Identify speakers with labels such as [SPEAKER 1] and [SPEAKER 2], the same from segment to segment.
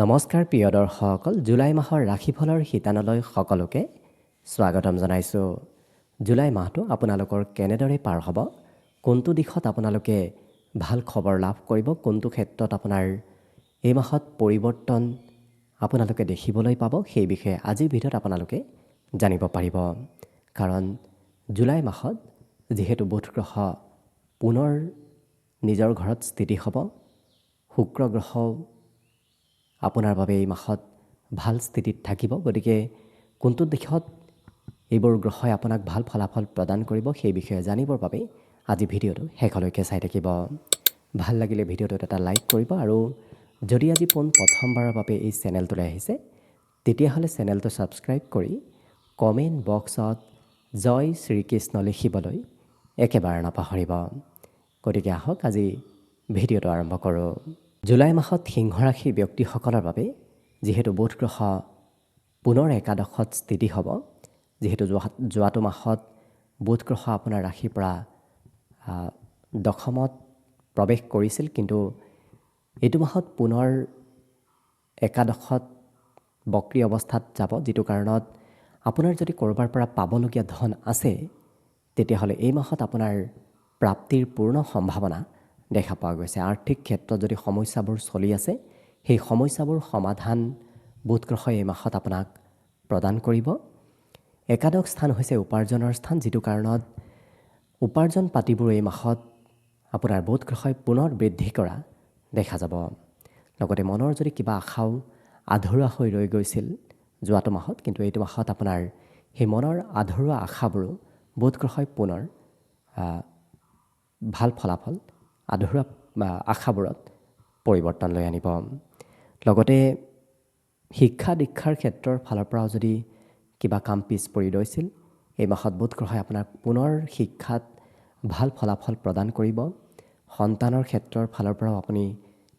[SPEAKER 1] নমস্কাৰ প্ৰিয় দৰ্শকসকল, জুলাই মাহৰ ৰাশিফলৰ শিতানলৈ সকলোকে স্বাগতম জনাইছোঁ। জুলাই মাহটো আপোনালোকৰ কেনেদৰে পাৰ হ'ব, কোনটো দিশত আপোনালোকে ভাল খবৰ লাভ কৰিব, কোনটো ক্ষেত্ৰত আপোনাৰ এই মাহত পৰিৱৰ্তন আপোনালোকে দেখিবলৈ পাব, সেই বিষয়ে আজিৰ ভিডিঅ'ত আপোনালোকে জানিব পাৰিব। কাৰণ জুলাই মাহত যিহেতু বুধ গ্ৰহ পুনৰ নিজৰ ঘৰত স্থিতি হ'ব, শুক্ৰ গ্ৰহ আপোনাৰ বাবে এই মাহত ভাল স্থিতিত থাকিব। গতিকে কোনটো দিশত এইবোৰ গ্ৰহই আপোনাক ভাল ফলাফল প্ৰদান কৰিব সেই বিষয়ে জানিবৰ বাবে আজি ভিডিঅ'টো শেষলৈকে চাই থাকিব। ভাল লাগিলে ভিডিঅ'টোত এটা লাইক কৰিব আৰু যদি আজি প্ৰথমবাৰৰ বাবে এই চেনেলটোলৈ আহিছে তেতিয়াহ'লে চেনেলটো ছাবস্ক্ৰাইব কৰি কমেণ্ট বক্সত জয় শ্ৰীকৃষ্ণ লিখিবলৈ একেবাৰে নাপাহৰিব। গতিকে আহক আজি ভিডিঅ'টো আৰম্ভ কৰোঁ। জুলাই মাহত সিংহ ৰাশিৰ ব্যক্তিসকলৰ বাবে যিহেতু বুধ গ্ৰহ পুনৰ একাদশত স্থিতি হ'ব, যিহেতু যোৱাটো মাহত বুধ গ্ৰহ আপোনাৰ ৰাশিৰ পৰা দশমত প্ৰৱেশ কৰিছিল, কিন্তু এইটো মাহত পুনৰ একাদশত বক্ৰী অৱস্থাত যাব, যিটো কাৰণত আপোনাৰ যদি ক'ৰবাৰ পৰা পাবলগীয়া ধন আছে তেতিয়াহ'লে এই মাহত আপোনাৰ প্ৰাপ্তিৰ পূৰ্ণ সম্ভাৱনা দেখা পোৱা গৈছে। আৰ্থিক ক্ষেত্ৰত যদি সমস্যাবোৰ চলি আছে সেই সমস্যাবোৰ সমাধান বুধ গ্ৰহই এই মাহত আপোনাক প্ৰদান কৰিব। একাদশ স্থান হৈছে উপাৰ্জনৰ স্থান, যিটো কাৰণত উপাৰ্জন পাতিবোৰ এই মাহত আপোনাৰ বুধ গ্ৰহই পুনৰ বৃদ্ধি কৰা দেখা যাব। লগতে মনৰ যদি কিবা আশাও আধৰুৱা হৈ ৰৈ গৈছিল যোৱাটো মাহত, কিন্তু এইটো মাহত আপোনাৰ সেই মনৰ আধৰুৱা আশাবোৰো বুধ গ্ৰহই পুনৰ ভাল ফলাফল আধৰুৱা আশাবোৰত পৰিৱৰ্তন লৈ আনিব। লগতে শিক্ষা দীক্ষাৰ ক্ষেত্ৰৰ ফালৰ পৰাও যদি কিবা কাম পিছ পৰি ৰৈছিল, এই মাহত বুধ গ্ৰহই আপোনাক পুনৰ শিক্ষাত ভাল ফলাফল প্ৰদান কৰিব। সন্তানৰ ক্ষেত্ৰৰ ফালৰ পৰাও আপুনি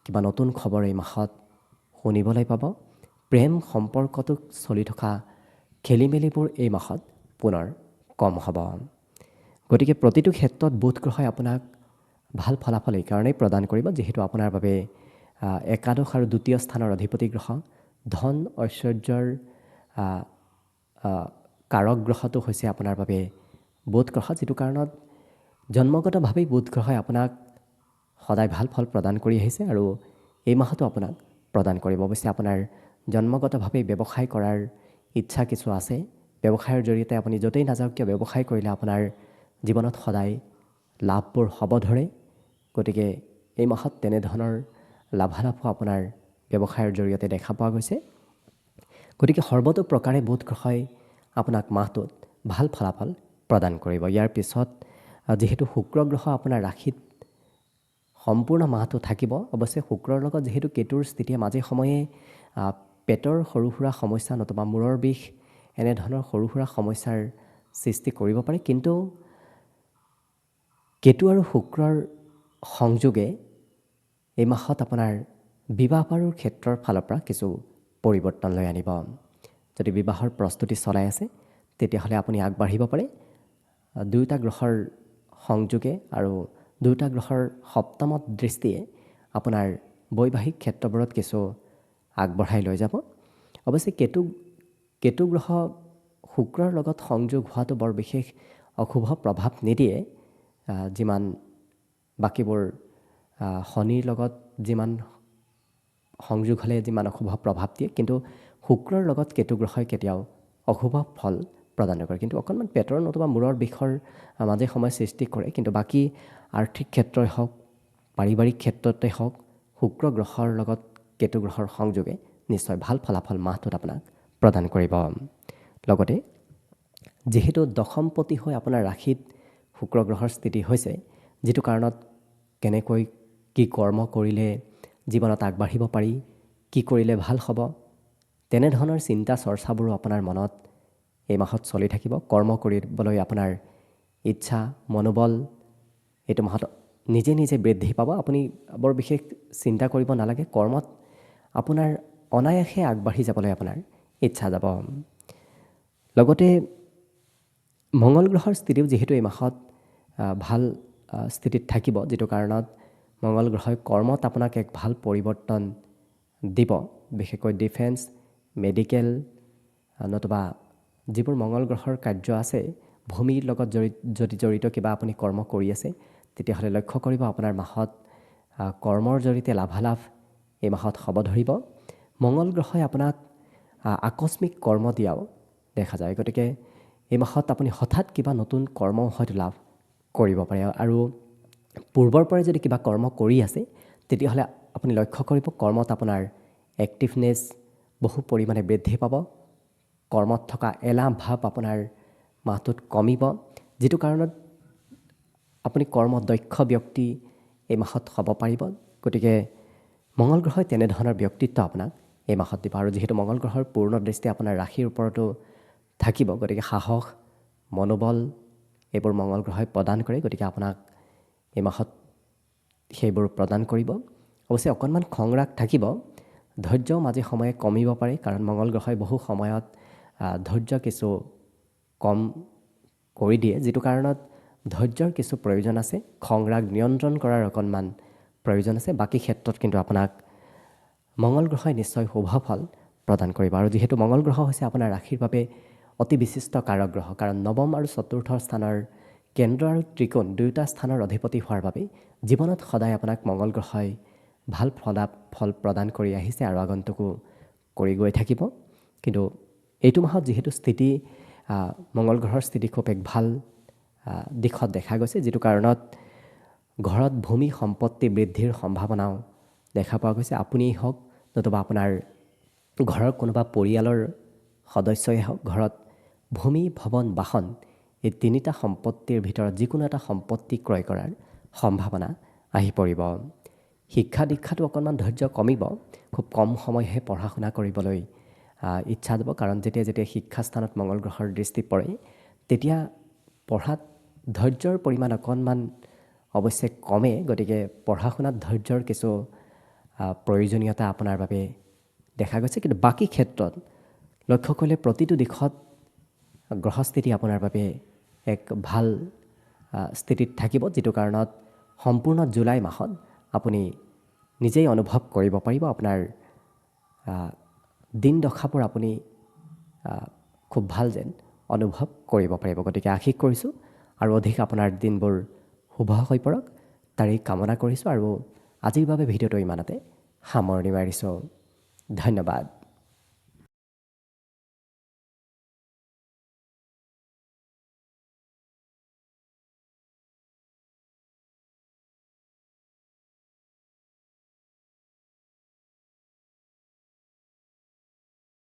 [SPEAKER 1] কিবা নতুন খবৰ এই মাহত শুনিবলৈ পাব। প্ৰেম সম্পৰ্কটো চলি থকা খেলিমেলিবোৰ এই মাহত পুনৰ কম হ'ব। গতিকে প্ৰতিটো ক্ষেত্ৰত বুধ গ্ৰহই আপোনাক ভাল ফলাফল এইকাৰণেই প্ৰদান কৰিব যিহেতু আপোনাৰ বাবে একাদশ আৰু দ্বিতীয় স্থানৰ অধিপতি গ্ৰহ, ধন ঐশ্বৰ্যৰ কাৰক গ্ৰহটো হৈছে আপোনাৰ বাবে বুধ গ্ৰহ, যিটো কাৰণত জন্মগতভাৱেই বুধ গ্ৰহই আপোনাক সদায় ভাল ফল প্ৰদান কৰি আহিছে আৰু এই মাহতো আপোনাক প্ৰদান কৰিব। অৱশ্যে আপোনাৰ জন্মগতভাৱে ব্যৱসায় কৰাৰ ইচ্ছা কিছু আছে, ব্যৱসায়ৰ জৰিয়তে আপুনি য'তেই নাযাওক কিয় ব্যৱসায় কৰিলে আপোনাৰ জীৱনত সদায় লাভবোৰ হ'ব ধৰে। গতিকে এই মাহত তেনেধৰণৰ লাভালাভো আপোনাৰ ব্যৱসায়ৰ জৰিয়তে দেখা পোৱা গৈছে। গতিকে সৰ্বতো প্ৰকাৰে বুধ গ্ৰহই আপোনাক মাহটোত ভাল ফলাফল প্ৰদান কৰিব। ইয়াৰ পিছত যিহেতু শুক্ৰ গ্ৰহ আপোনাৰ ৰাশিত সম্পূৰ্ণ মাহটো থাকিব, অৱশ্যে শুক্ৰৰ লগত যিহেতু কেতুৰ স্থিতিয়ে মাজে সময়ে পেটৰ সৰু সুৰা সমস্যা নতুবা মূৰৰ বিষ এনেধৰণৰ সৰু সুৰা সমস্যাৰ সৃষ্টি কৰিব পাৰে, কিন্তু কেতু আৰু শুক্ৰৰ সংযোগে এই মাহত আপোনাৰ বিবাহ বাৰুৰ ক্ষেত্ৰৰ ফালৰ পৰা কিছু পৰিৱৰ্তন লৈ আনিব। যদি বিবাহৰ প্ৰস্তুতি চলাই আছে তেতিয়াহ'লে আপুনি আগবাঢ়িব পাৰে। দুয়োটা গ্ৰহৰ সংযোগে আৰু দুয়োটা গ্ৰহৰ সপ্তমত দৃষ্টিয়ে আপোনাৰ বৈবাহিক ক্ষেত্ৰবোৰত কিছু আগবঢ়াই লৈ যাব। অৱশ্যে কেতু গ্ৰহ শুক্ৰৰ লগত সংযোগ হোৱাটো বৰ বিশেষ অশুভ প্ৰভাৱ নিদিয়ে, যিমান বাকীবোৰ শনিৰ লগত যিমান সংযোগ হ'লে যিমান অশুভ প্ৰভাৱ দিয়ে, কিন্তু শুক্ৰৰ লগত কেতু গ্ৰহই কেতিয়াও অশুভ ফল প্ৰদান নকৰে, কিন্তু অকণমান পেটৰ নতুবা মূৰৰ বিষৰ মাজে সময়ে সৃষ্টি কৰে। কিন্তু বাকী আৰ্থিক ক্ষেত্ৰই হওক, পাৰিবাৰিক ক্ষেত্ৰতে হওক, শুক্ৰ গ্ৰহৰ লগত কেতু গ্ৰহৰ সংযোগে নিশ্চয় ভাল ফলাফল মাহটোত আপোনাক প্ৰদান কৰিব। লগতে যিহেতু দশমপতি হৈ আপোনাৰ ৰাশিত শুক্ৰ গ্ৰহৰ স্থিতি হৈছে, যিটো কাৰণত কেনেকৈ কি কৰ্ম কৰিলে জীৱনত আগবাঢ়িব পাৰি, কি কৰিলে ভাল হ'ব, তেনেধৰণৰ চিন্তা চৰ্চাবোৰো আপোনাৰ মনত এই মাহত চলি থাকিব। কৰ্ম কৰিবলৈ আপোনাৰ ইচ্ছা মনোবল এইটো মাহত নিজে নিজে বৃদ্ধি পাব। আপুনি বৰ বিশেষ চিন্তা কৰিব নালাগে, কৰ্মত আপোনাৰ অনায়াসে আগবাঢ়ি যাবলৈ আপোনাৰ ইচ্ছা যাব। লগতে মঙ্গল গ্ৰহৰ স্থিতিও যিহেতু এই মাহত ভাল স্থিতিত থাকিব, যিটো কাৰণত মঙ্গল গ্ৰহই কৰ্মত আপোনাক এক ভাল পৰিৱৰ্তন দিব বিশেষকৈ ডিফেন্স মেডিকেল নতুবা যিবোৰ মঙ্গল গ্ৰহৰ কাৰ্য আছে ভূমিৰ লগত যদি জড়িত কিবা আপুনি কৰ্ম কৰি আছে তেতিয়াহ'লে লক্ষ্য কৰিব আপোনাৰ মাহত কৰ্মৰ জৰিয়তে লাভালাভ এই মাহত হ'ব ধৰিব মঙ্গল গ্ৰহই আপোনাক আকস্মিক কৰ্ম দিয়াও দেখা যায় গতিকে এই মাহত আপুনি হঠাৎ কিবা নতুন কৰ্ম হয়তো লাভ কৰিব পাৰে আৰু পূৰ্বৰ পৰাই যদি কিবা কৰ্ম কৰি আছে তেতিয়াহ'লে আপুনি লক্ষ্য কৰিব কৰ্মত আপোনাৰ এক্টিভনেছ বহু পৰিমাণে বৃদ্ধি পাব কৰ্মত থকা এলাহ ভাৱ আপোনাৰ মাহটোত কমিব যিটো কাৰণত আপুনি কৰ্মদক্ষ ব্যক্তি এই মাহত হ'ব পাৰিব গতিকে মঙ্গল গ্ৰহই তেনেধৰণৰ ব্যক্তিত্ব আপোনাক এই মাহত দিব আৰু যিহেতু মঙ্গল গ্ৰহৰ পূৰ্ণ দৃষ্টি আপোনাৰ ৰাশিৰ ওপৰতো থাকিব গতিকে সাহস মনোবল এইবোৰ মঙ্গল গ্ৰহই প্ৰদান কৰে গতিকে আপোনাক এই মাহত সেইবোৰ প্ৰদান কৰিব অৱশ্যে অকণমান খংৰাগ থাকিব ধৈৰ্যও মাজে সময়ে কমিব পাৰে কাৰণ মঙ্গল গ্ৰহই বহু সময়ত ধৈৰ্য কিছু কম কৰি দিয়ে যিটো কাৰণত ধৈৰ্যৰ কিছু প্ৰয়োজন আছে খংৰাগ নিয়ন্ত্ৰণ কৰাৰ অকণমান প্ৰয়োজন আছে বাকী ক্ষেত্ৰত কিন্তু আপোনাক মঙ্গল গ্ৰহই নিশ্চয় শুভ ফল প্ৰদান কৰিব আৰু যিহেতু মঙ্গল গ্ৰহ হৈছে আপোনাৰ ৰাশিৰ বাবে অতি বিশিষ্ট কাৰক গ্ৰহ কাৰণ নৱম আৰু চতুৰ্থ স্থানৰ কেন্দ্ৰ আৰু ত্ৰিকোণ দুয়োটা স্থানৰ অধিপতি হোৱাৰ বাবে জীৱনত সদায় আপোনাক মঙ্গল গ্ৰহই ভাল ফল প্ৰদান কৰি আহিছে আৰু আগন্তুকো কৰি গৈ থাকিব কিন্তু এইটো মাহত যিহেতু স্থিতি মঙ্গল গ্ৰহৰ স্থিতি খুব এক ভাল দিশত দেখা গৈছে যিটো কাৰণত ঘৰত ভূমি সম্পত্তি বৃদ্ধিৰ সম্ভাৱনাও দেখা পোৱা গৈছে আপুনিই হওক নতুবা আপোনাৰ ঘৰৰ কোনোবা পৰিয়ালৰ সদস্যই হওক ঘৰত ভূমি ভৱন বাহন এই তিনিটা সম্পত্তিৰ ভিতৰত যিকোনো এটা সম্পত্তি ক্ৰয় কৰাৰ সম্ভাৱনা আহি পৰিব শিক্ষা দীক্ষাটো অকণমান ধৈৰ্য কমিব খুব কম সময়হে পঢ়া শুনা কৰিবলৈ ইচ্ছা যাব কাৰণ যেতিয়া শিক্ষাস্থানত মঙ্গল গ্ৰহৰ দৃষ্টি পৰে তেতিয়া পঢ়াত ধৈৰ্যৰ পৰিমাণ অকণমান অৱশ্যে কমে গতিকে পঢ়া শুনাত ধৈৰ্যৰ কিছু প্ৰয়োজনীয়তা আপোনাৰ বাবে দেখা গৈছে কিন্তু বাকী ক্ষেত্ৰত লক্ষ্য কৰিলে প্ৰতিটো দিশত গ্ৰহস্থিতি আপোনাৰ বাবে এক ভাল স্থিতিত থাকিব যিটো কাৰণত সম্পূৰ্ণ জুলাই মাহত আপুনি নিজেই অনুভৱ কৰিব পাৰিব আপোনাৰ দিন দশাবোৰ আপুনি খুব ভাল যেন অনুভৱ কৰিব পাৰিব গতিকে আশা কৰিছোঁ আৰু অধিক আপোনাৰ দিনবোৰ শুভ হৈ পৰক তাৰেই কামনা কৰিছোঁ আৰু আজিৰ বাবে ভিডিঅ'টো ইমানতে সামৰণি মাৰিছোঁ ধন্যবাদ